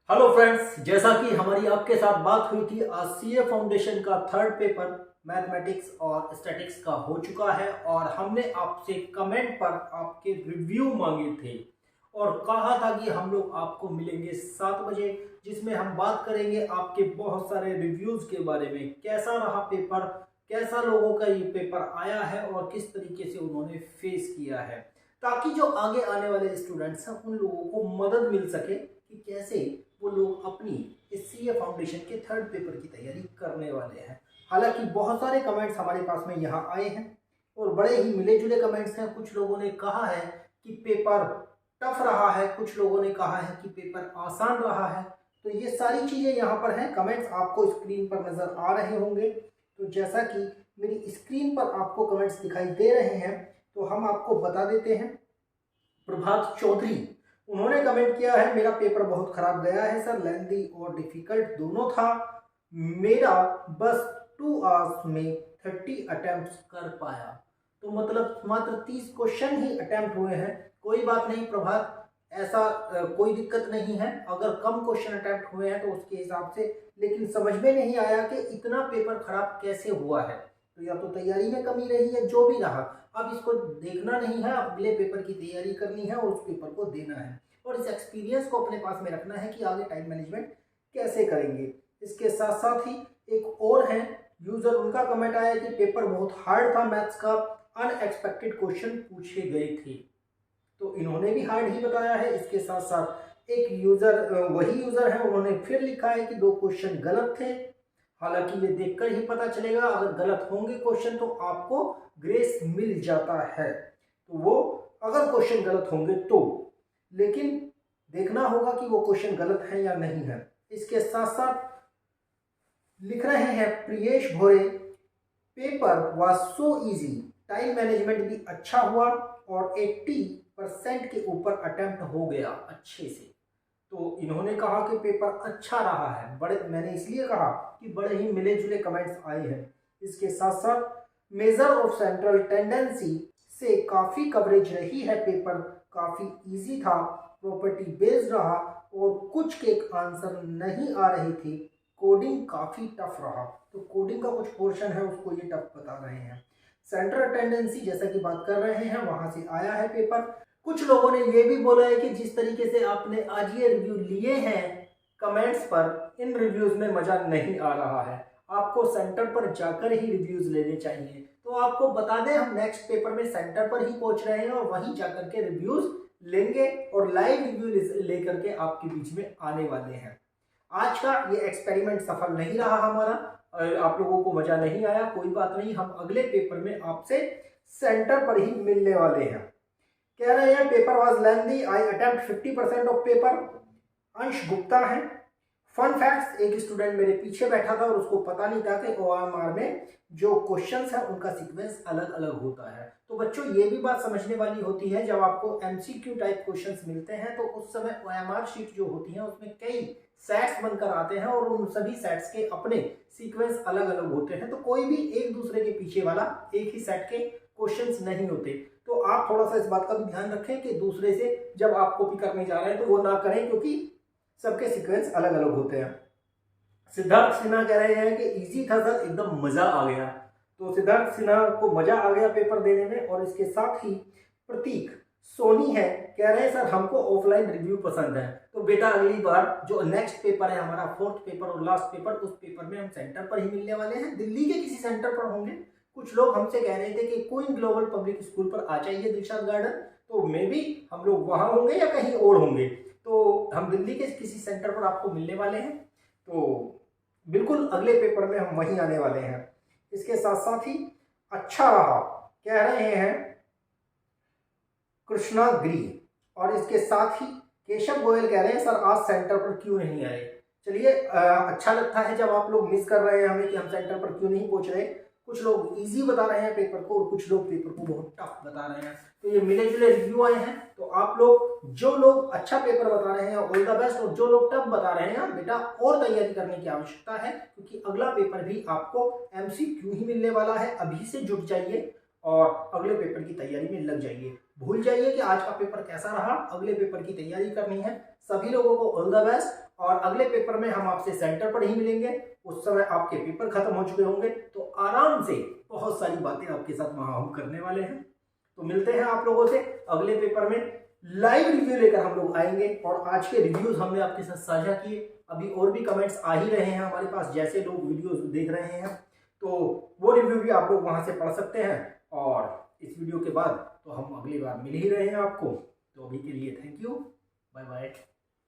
Hello friends, जैसा कि हमारी आपके साथ बात हुई थी, आज सीए फाउंडेशन का थर्ड पेपर मैथमेटिक्स और स्टैटिक्स का हो चुका है और हमने आपसे कमेंट पर आपके रिव्यू मांगे थे और कहा था कि हम लोग आपको मिलेंगे 7 बजे, जिसमें हम बात करेंगे आपके बहुत सारे रिव्यूज़ के बारे में। कैसा रहा पेपर, कैसा लोगों का ये पेपर आया है और किस तरीके से उन्होंने फेस किया है, ताकि जो आगे आने वाले स्टूडेंट्स हैं उन लोगों को मदद मिल सके कि कैसे वो लोग अपनी इस सीए फाउंडेशन के थर्ड पेपर की तैयारी करने वाले हैं। हालांकि बहुत सारे कमेंट्स हमारे पास में यहाँ आए हैं और बड़े ही मिले जुले कमेंट्स हैं। कुछ लोगों ने कहा है कि पेपर टफ रहा है, कुछ लोगों ने कहा है कि पेपर आसान रहा है। तो ये सारी चीज़ें यहाँ पर हैं, कमेंट्स आपको स्क्रीन पर नज़र आ रहे होंगे। तो जैसा कि मेरी स्क्रीन पर आपको कमेंट्स दिखाई दे रहे हैं, तो हम आपको बता देते हैं। प्रभात चौधरी, उन्होंने कमेंट किया है, मेरा पेपर बहुत खराब गया है सर, लेंदी और डिफिकल्ट दोनों था। मेरा बस 2 आवर्स में 30 अटेम्प्ट्स कर पाया। तो मतलब मात्र 30 क्वेश्चन ही अटेम्प्ट हुए हैं। कोई बात नहीं प्रभात, ऐसा कोई दिक्कत नहीं है। अगर कम क्वेश्चन अटेम्प्ट हुए हैं तो उसके हिसाब से, लेकिन समझ में नहीं आया कि इतना पेपर खराब कैसे हुआ है। तो या तो तैयारी में कमी रही है, जो भी रहा, अब इसको देखना नहीं है, अगले पेपर की तैयारी करनी है और उस पेपर को देना है और इस एक्सपीरियंस को अपने पास में रखना है कि आगे टाइम मैनेजमेंट कैसे करेंगे। इसके साथ साथ ही एक और है यूजर, उनका कमेंट आया कि पेपर बहुत हार्ड था, मैथ्स का अनएक्सपेक्टेड क्वेश्चन पूछे गए थे। तो इन्होंने भी हार्ड ही बताया है। इसके साथ साथ एक यूजर, वही यूजर है, उन्होंने फिर लिखा है कि 2 क्वेश्चन गलत थे। हालांकि ये देखकर ही पता चलेगा, अगर गलत होंगे क्वेश्चन तो आपको ग्रेस मिल जाता है। तो वो अगर क्वेश्चन गलत होंगे तो, लेकिन देखना होगा कि वो क्वेश्चन गलत है या नहीं है। इसके साथ साथ लिख रहे हैं Priyesh Bhore, paper was so easy, time management भी अच्छा हुआ और 80% के ऊपर अटेम्प्ट हो गया अच्छे से। तो इन्होंने कहा कि पेपर अच्छा रहा है। बड़े, मैंने इसलिए कहा कि बड़े ही मिले जुले कमेंट्स आए हैं। इसके साथ साथ मेजर ऑफ सेंट्रल टेंडेंसी से काफ़ी कवरेज रही है, पेपर काफ़ी इजी था, प्रॉपर्टी बेस्ड रहा और कुछ के आंसर नहीं आ रहे थे, कोडिंग काफ़ी टफ रहा। तो कोडिंग का कुछ पोर्शन है उसको ये टफ बता रहे हैं। सेंट्रल टेंडेंसी जैसा कि बात कर रहे हैं, वहां से आया है पेपर। कुछ लोगों ने ये भी बोला है कि जिस तरीके से आपने आज ये रिव्यू लिए हैं कमेंट्स पर, इन रिव्यूज में मजा नहीं आ रहा है। आपको सेंटर पर जाकर ही रिव्यूज लेने चाहिए। तो आपको बता दें, हम नेक्स्ट पेपर में सेंटर पर ही पहुंच रहे हैं और वहीं जाकर के रिव्यूज लेंगे और लाइव रिव्यू लेकर के आपके बीच में आने वाले हैं। आज का ये एक्सपेरिमेंट सफल नहीं रहा हमारा, आप लोगों को मजा नहीं आया, कोई बात नहीं, हम अगले पेपर में आपसे सेंटर पर ही मिलने वाले हैं। कह रहे हैं paper was lengthy, I attempt 50% of paper. अंश गुप्ता है। फन फैक्ट्स, एक स्टूडेंट मेरे पीछे बैठा था और उसको पता नहीं था कि ओएमआर में जो क्वेश्चंस है उनका सीक्वेंस अलग अलग होता है। तो बच्चों ये भी बात समझने वाली होती है, जब आपको एमसीक्यू टाइप क्वेश्चंस मिलते हैं तो उस समय ओएमआर शीट जो होती है उसमें कई सेट्स बनकर आते हैं और उन सभी सेट्स के अपने सीक्वेंस अलग अलग होते हैं। तो कोई भी एक दूसरे के पीछे वाला एक ही सेट के क्वेश्चंस नहीं होते। तो आप थोड़ा सा इस बात का भी ध्यान रखें कि दूसरे से जब आप कॉपी करने जा रहे हैं तो वो ना करें, क्योंकि सबके सीक्वेंस अलग अलग होते हैं। सिद्धार्थ सिन्हा कह रहे हैं कि इजी था सर, एकदम मजा आ गया। तो सिद्धार्थ सिन्हा को मजा आ गया पेपर देने में। और इसके साथ ही प्रतीक सोनी है, कह रहे हैं सर हमको ऑफलाइन रिव्यू पसंद है। तो बेटा अगली बार जो नेक्स्ट पेपर है हमारा, फोर्थ पेपर और लास्ट पेपर, उस पेपर में हम सेंटर पर ही मिलने वाले हैं, दिल्ली के किसी सेंटर पर होंगे। कुछ लोग हमसे कह रहे थे कि क्वीन ग्लोबल पब्लिक स्कूल पर आ जाइए दिलशाद गार्डन, तो मे बी हम लोग वहां होंगे या कहीं और होंगे। तो हम दिल्ली के किसी सेंटर पर आपको मिलने वाले हैं, तो बिल्कुल अगले पेपर में हम वहीं आने वाले हैं। इसके साथ साथ ही अच्छा रहा कह रहे हैं कृष्णा गिरी। और इसके साथ ही केशव गोयल कह रहे हैं सर आज सेंटर पर क्यों नहीं आए। चलिए, अच्छा लगता है जब आप लोग मिस कर रहे हैं हमें कि हम सेंटर पर क्यों नहीं पहुंच रहे। कुछ लोग इजी बता रहे हैं पेपर को और कुछ लोग पेपर को बहुत टफ बता रहे हैं। तो ये मिले जुले रिव्यू आए हैं। तो आप लोग, जो लोग अच्छा पेपर बता रहे हैं ऑल द बेस्ट, और जो लोग टफ बता रहे हैं बेटा और तैयारी करने की आवश्यकता है, क्योंकि अगला पेपर भी आपको एमसीक्यू ही मिलने वाला है। अभी से जुट जाइए और अगले पेपर की तैयारी में लग जाइए। भूल जाइए कि आज का पेपर कैसा रहा, अगले पेपर की तैयारी करनी है। सभी लोगों को ऑल द बेस्ट। और अगले पेपर में हम आपसे सेंटर पर ही मिलेंगे। उस समय आपके पेपर खत्म हो चुके होंगे, तो आराम से बहुत सारी बातें आपके साथ वहां हम करने वाले हैं। तो मिलते हैं आप लोगों से अगले पेपर में, लाइव रिव्यू लेकर हम लोग आएंगे। और आज के रिव्यूज हमने आपके साथ साझा किए, अभी और भी कमेंट्स आ ही रहे हैं हमारे पास, जैसे लोग वीडियोस देख रहे हैं, तो वो रिव्यू भी आप लोग वहां से पढ़ सकते हैं। और इस वीडियो के बाद तो हम अगली बार मिल ही रहे हैं आपको। तो अभी के लिए थैंक यू, बाय बाय।